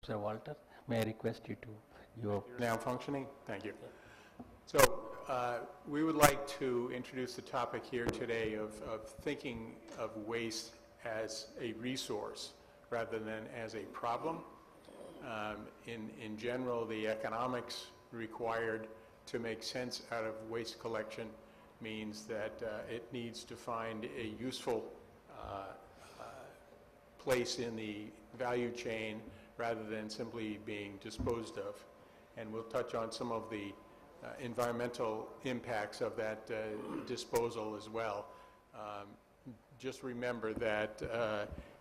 Sir Walter, may I request you to your Now functioning? Thank you. So we would like to introduce the topic here today of thinking of waste as a resource rather than as a problem. In general, the economics required to make sense out of waste collection means that it needs to find a useful place in the value chain rather than simply being disposed of. And we'll touch on some of the environmental impacts of that disposal as well. Just remember that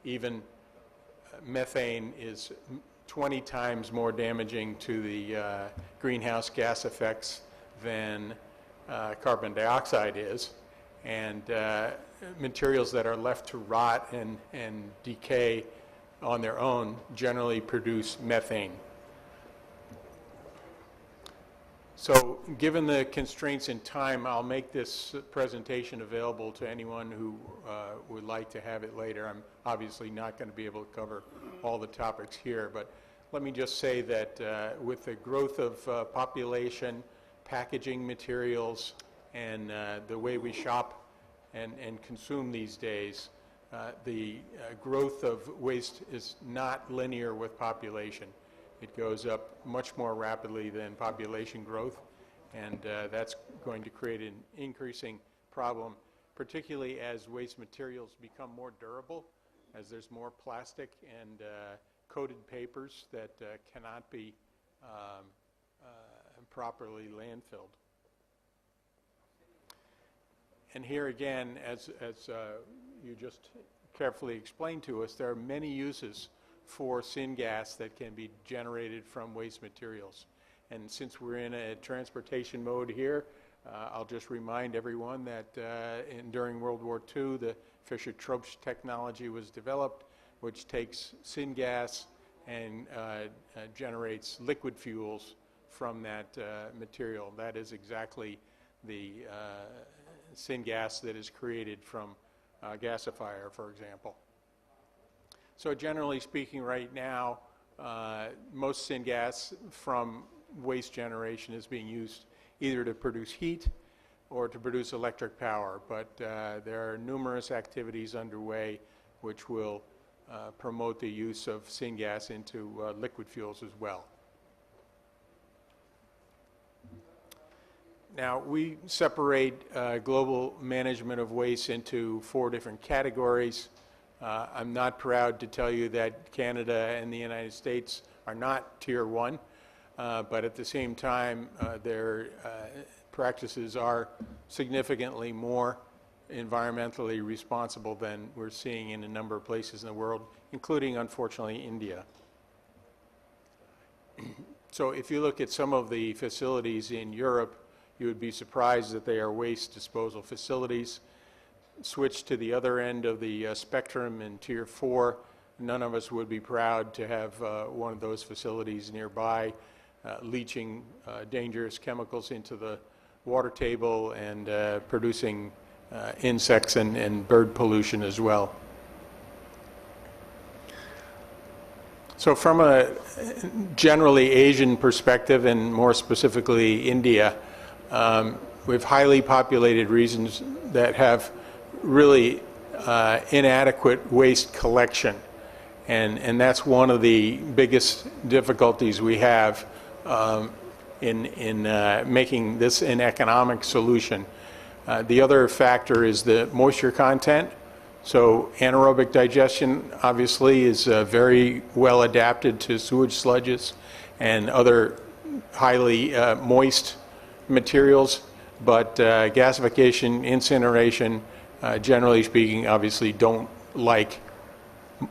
even methane is 20 times more damaging to the greenhouse gas effects than carbon dioxide is. And materials that are left to rot and decay on their own generally produce methane. So given the constraints in time, I'll make this presentation available to anyone who would like to have it later. I'm obviously not going to be able to cover all the topics here, but let me just say that with the growth of population, packaging materials, and the way we shop and consume these days, the growth of waste is not linear with population. It goes up much more rapidly than population growth, and that's going to create an increasing problem, particularly as waste materials become more durable, as there's more plastic and coated papers that cannot be properly landfilled. And here again, as you just carefully explained to us, there are many uses for syngas that can be generated from waste materials. And since we're in a transportation mode here, I'll just remind everyone that during World War II, the Fischer-Tropsch technology was developed, which takes syngas and generates liquid fuels from that material. That is exactly the syngas that is created from a gasifier, for example. So generally speaking right now, most syngas from waste generation is being used either to produce heat or to produce electric power, but there are numerous activities underway which will promote the use of syngas into liquid fuels as well. Now, we separate global management of waste into 4 different categories. I'm not proud to tell you that Canada and the United States are not Tier 1, but at the same time, their practices are significantly more environmentally responsible than we're seeing in a number of places in the world, including, unfortunately, India. So if you look at some of the facilities in Europe, you would be surprised that they are waste disposal facilities. Switch to the other end of the spectrum in Tier 4, none of us would be proud to have one of those facilities nearby, leaching dangerous chemicals into the water table and producing insects and bird pollution as well. So from a generally Asian perspective, and more specifically India, we have highly populated regions that have really inadequate waste collection, and that's one of the biggest difficulties we have in making this an economic solution. The other factor is the moisture content. So anaerobic digestion obviously is very well adapted to sewage sludges and other highly moist materials, but gasification, incineration, generally speaking, obviously don't like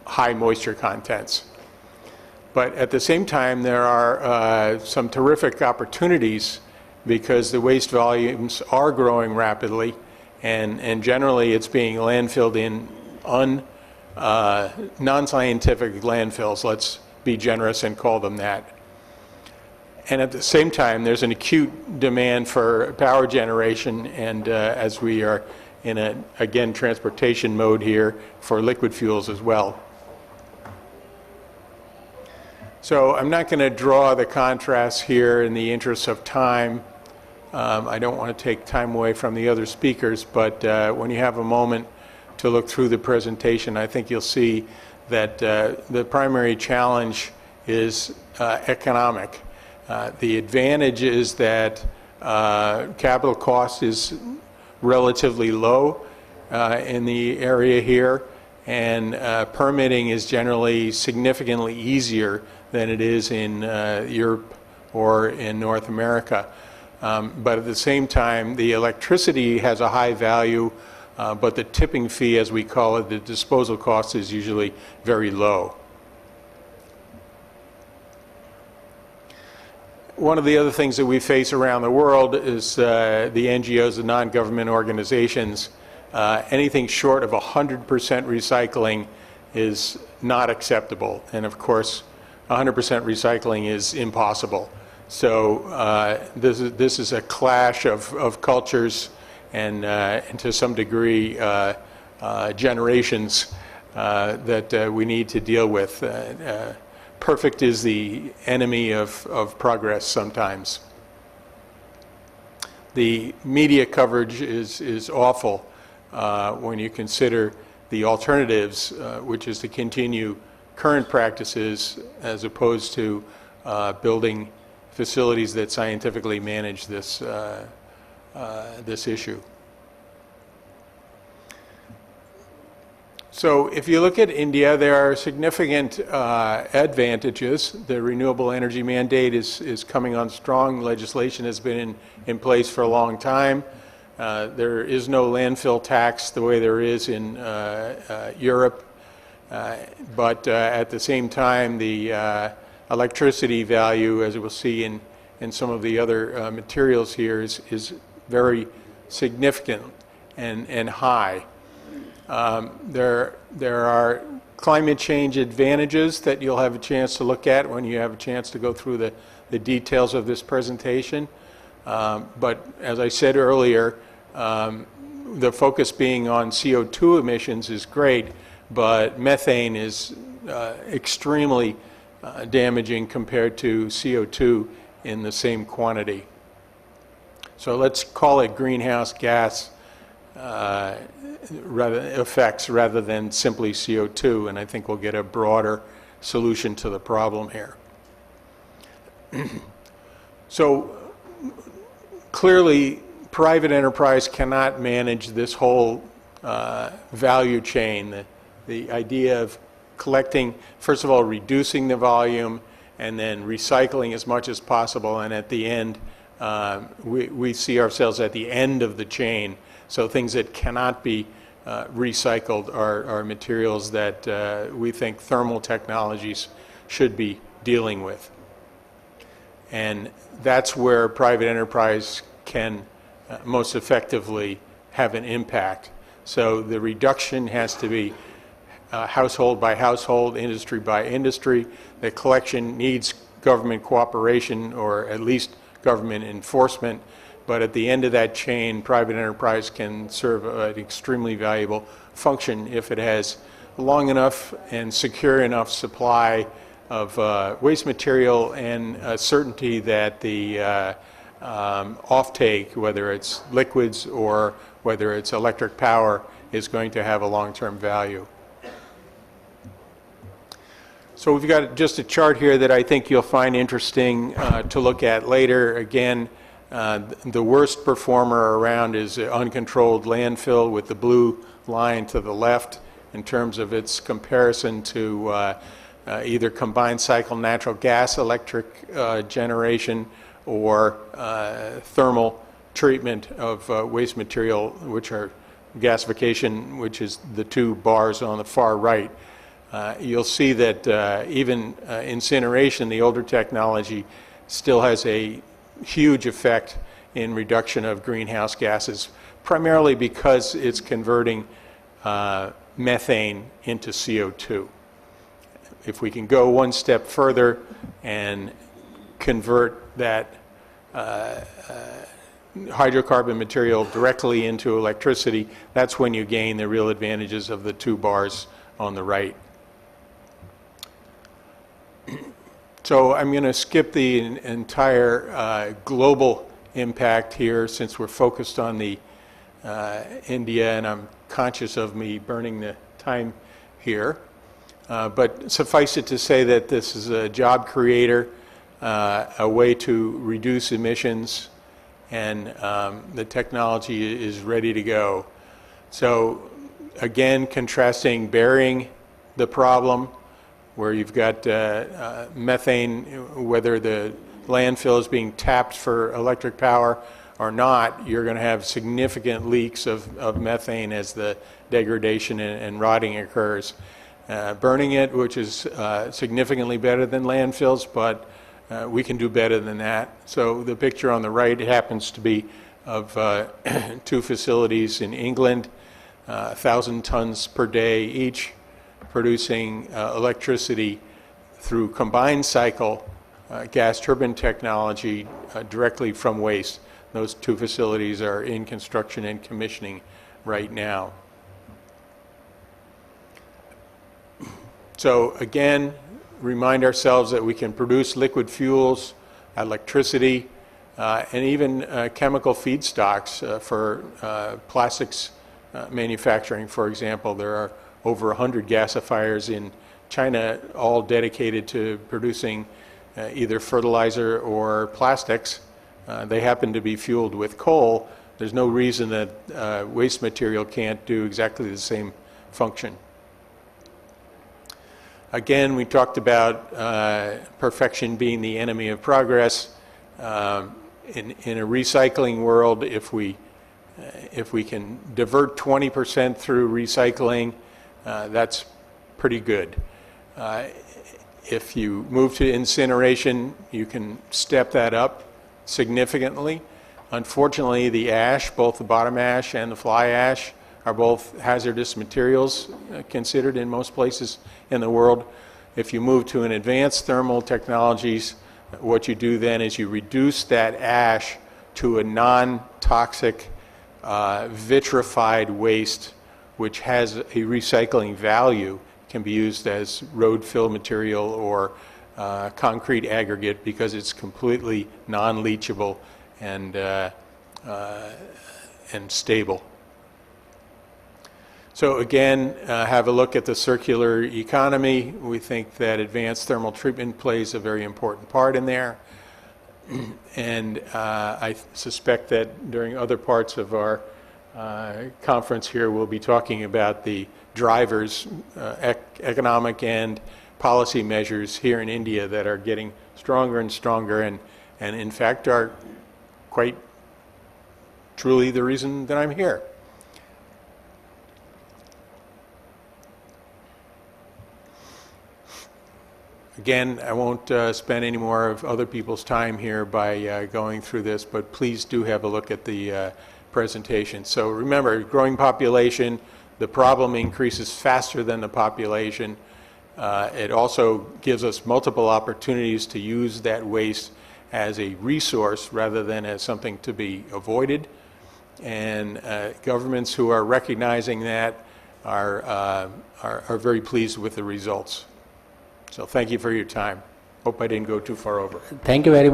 high moisture contents. But at the same time, there are some terrific opportunities because the waste volumes are growing rapidly, and generally it's being landfilled in non-scientific landfills, let's be generous and call them that. And at the same time, there's an acute demand for power generation, and as we are in a, again, transportation mode here, for liquid fuels as well. So I'm not going to draw the contrasts here in the interest of time. I don't want to take time away from the other speakers, but when you have a moment to look through the presentation, I think you'll see that the primary challenge is economic. The advantage is that capital cost is relatively low in the area here, and permitting is generally significantly easier than it is in Europe or in North America. But at the same time, the electricity has a high value, but the tipping fee, as we call it, the disposal cost, is usually very low. One of the other things that we face around the world is the NGOs, the non-government organizations. Anything short of 100% recycling is not acceptable. And of course, 100% recycling is impossible. So this is a clash of cultures and to some degree generations that we need to deal with. Perfect is the enemy of progress sometimes. The media coverage is awful when you consider the alternatives, which is to continue current practices as opposed to building facilities that scientifically manage this issue. So if you look at India, there are significant advantages. The renewable energy mandate is coming on strong. Legislation has been in place for a long time. There is no landfill tax the way there is in Europe. But at the same time, the electricity value, as we'll see in some of the other materials here, is very significant and high. There are climate change advantages that you'll have a chance to look at when you have a chance to go through the details of this presentation. But as I said earlier, the focus being on CO2 emissions is great, but methane is extremely damaging compared to CO2 in the same quantity. So let's call it greenhouse gas effects rather than simply CO2, and I think we'll get a broader solution to the problem here. So clearly, private enterprise cannot manage this whole value chain. The idea of collecting, first of all, reducing the volume, and then recycling as much as possible, and at the end, we see ourselves at the end of the chain. So things that cannot be recycled are materials that we think thermal technologies should be dealing with. And that's where private enterprise can most effectively have an impact. So the reduction has to be household by household, industry by industry. The collection needs government cooperation or at least government enforcement. But at the end of that chain, private enterprise can serve an extremely valuable function if it has long enough and secure enough supply of waste material and certainty that the offtake, whether it's liquids or whether it's electric power, is going to have a long-term value. So we've got just a chart here that I think you'll find interesting to look at later. Again, the worst performer around is uncontrolled landfill with the blue line to the left in terms of its comparison to either combined cycle natural gas electric generation or thermal treatment of waste material, which are gasification, which is the two bars on the far right. You'll see that even incineration, the older technology, still has a huge effect in reduction of greenhouse gases, primarily because it's converting methane into CO2. If we can go one step further and convert that hydrocarbon material directly into electricity, that's when you gain the real advantages of the two bars on the right. So I'm going to skip the entire global impact here since we're focused on the India, and I'm conscious of me burning the time here. But suffice it to say that this is a job creator, a way to reduce emissions, and the technology is ready to go. So again, contrasting burying the problem, where you've got methane, whether the landfill is being tapped for electric power or not, you're going to have significant leaks of methane as the degradation and rotting occurs. Burning it, which is significantly better than landfills, but we can do better than that. So the picture on the right happens to be of 2 facilities in England, 1,000 tons per day each, producing electricity through combined cycle gas turbine technology directly from waste. Those 2 facilities are in construction and commissioning right now. So again, remind ourselves that we can produce liquid fuels, electricity, and even chemical feedstocks for plastics manufacturing, for example. There are over 100 gasifiers in China, all dedicated to producing either fertilizer or plastics. They happen to be fueled with coal. There's no reason that waste material can't do exactly the same function. Again, we talked about perfection being the enemy of progress. In a recycling world, if we can divert 20% through recycling, that's pretty good. If you move to incineration, you can step that up significantly. Unfortunately, the ash, both the bottom ash and the fly ash, are both hazardous materials considered in most places in the world. If you move to an advanced thermal technologies, what you do then is you reduce that ash to a non-toxic vitrified waste, which has a recycling value, can be used as road fill material or concrete aggregate because it's completely non-leachable and stable. So again, have a look at the circular economy. We think that advanced thermal treatment plays a very important part in there. And I suspect that during other parts of our conference here, we'll be talking about the drivers, economic and policy measures here in India that are getting stronger and stronger and in fact are quite truly the reason that I'm here. Again, I won't spend any more of other people's time here by going through this, but please do have a look at the presentation. So remember, growing population, the problem increases faster than the population. It also gives us multiple opportunities to use that waste as a resource rather than as something to be avoided. And governments who are recognizing that are very pleased with the results. So thank you for your time. Hope I didn't go too far over. Thank you very much.